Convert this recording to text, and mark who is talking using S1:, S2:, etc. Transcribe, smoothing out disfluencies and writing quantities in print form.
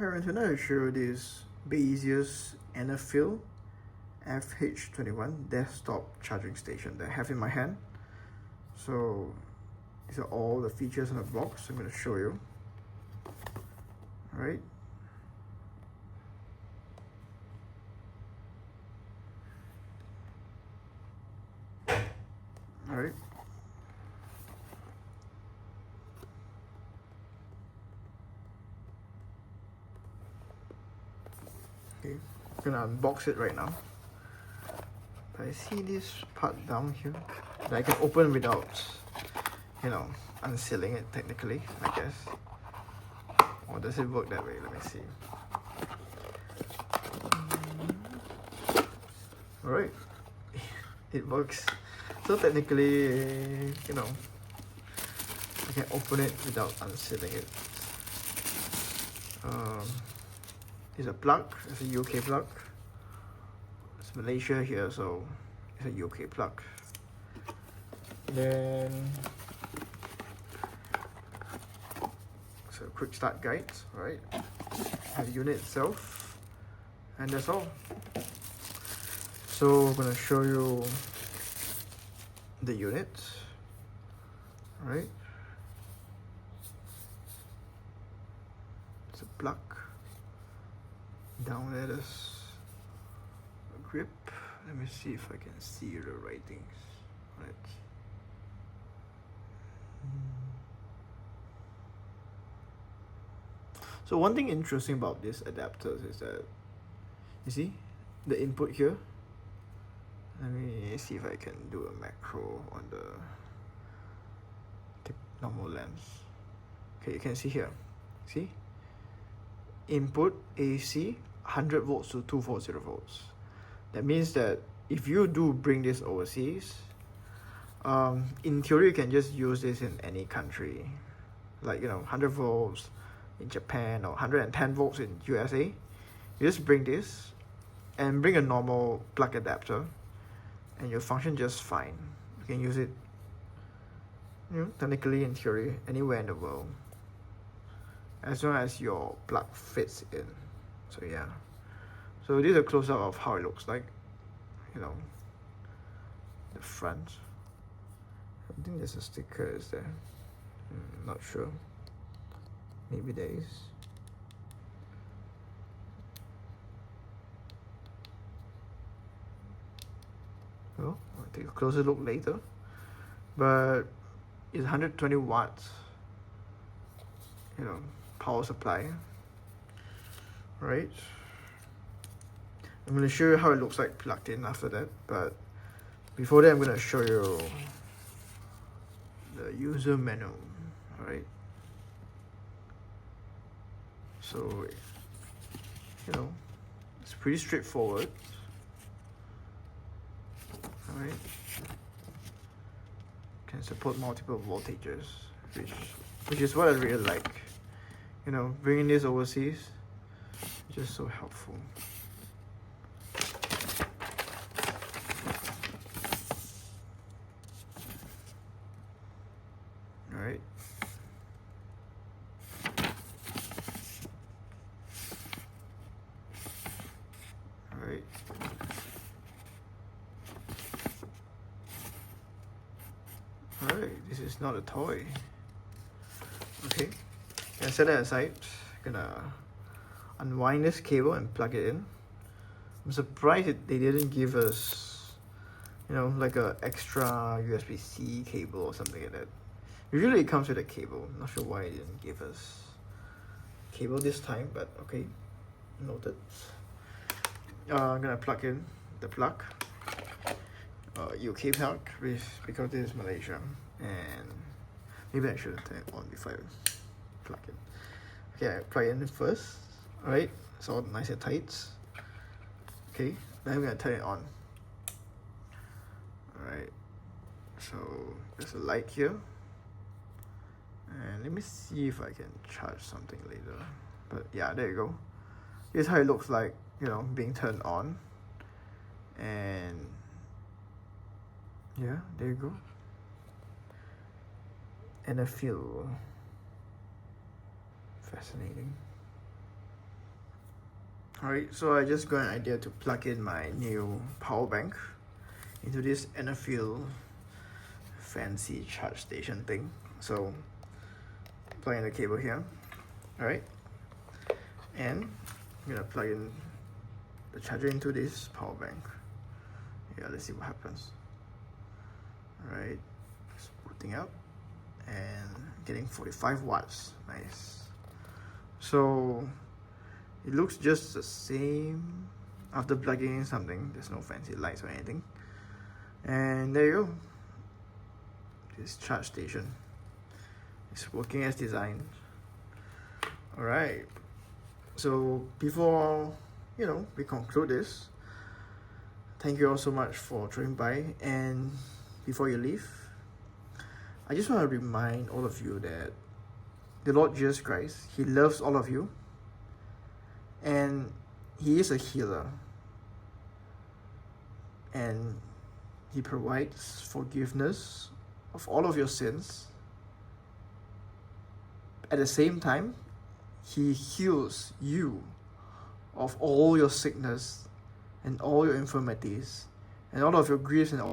S1: Alright, so now I'll show you this Baseus EnerFill FH21 Desktop Charging Station that I have in my hand. So these are all the features in the box I'm going to show you. Alright. Alright. Okay, I'm gonna unbox it right now. I see this part down here that I can open without, unsealing it technically, I guess. Or does it work that way? Let me see. Alright, it works. So technically, I can open it without unsealing it. It's a plug, it's a UK plug. It's Malaysia here, so it's a UK plug. Then it's a quick start guide, right? The unit itself, and that's all. So I'm gonna show you the unit, right? It's a plug. Down there is a grip. Let me see if I can see the writings on it. So one thing interesting about these adapters is that, you see the input here. Let me see if I can do a macro on the normal lamps. Okay, you can see here. See? Input AC 100 volts to 240 volts. That means that if you do bring this overseas, in theory you can just use this in any country, like 100 volts in Japan or 110 volts in USA. You just bring this and bring a normal plug adapter and you'll function just fine. You can use it technically, in theory, anywhere in the world, as long as your plug fits in. So yeah, so this is a close-up of how it looks like, the front. I think there's a sticker, is there? Not sure, maybe there is. Oh, I'll take a closer look later, but it's 120 watts power supply, right? I'm going to show you how it looks like plugged in after that, but before that I'm going to show you the user manual. Alright, so it's pretty straightforward. Alright, can support multiple voltages, which is what I really like. Bringing this overseas is just so helpful. Alright. Alright. Alright, this is not a toy. Okay. I set that aside. Gonna unwind this cable and plug it in. I'm surprised they didn't give us, like a extra USB-C cable or something like that. Usually it comes with a cable. Not sure why they didn't give us cable this time, but okay, noted. I'm gonna plug in the plug. UK plug, because this is Malaysia, and maybe I should turn it on before I plug in. Okay, I plug in first. Alright, it's all nice and tight. Okay, then I'm gonna turn it on. Alright, so there's a light here, and let me see if I can charge something later. But yeah, there you go. Here's how it looks like, being turned on. And yeah, there you go. EnerFill. Fascinating. Alright, so I just got an idea to plug in my new power bank into this EnerFill fancy charge station thing. So plug in the cable here, alright, and I'm gonna plug in the charger into this power bank. Yeah, let's see what happens. Alright, it's booting up and getting 45 watts. Nice. So it looks just the same after plugging in something. There's no fancy lights or anything. And there you go. This charge station is working as designed. Alright. So before we conclude this, thank you all so much for dropping by. And before you leave, I just want to remind all of you that the Lord Jesus Christ, He loves all of you, and He is a healer, and He provides forgiveness of all of your sins. At the same time, He heals you of all your sickness and all your infirmities and all of your griefs and all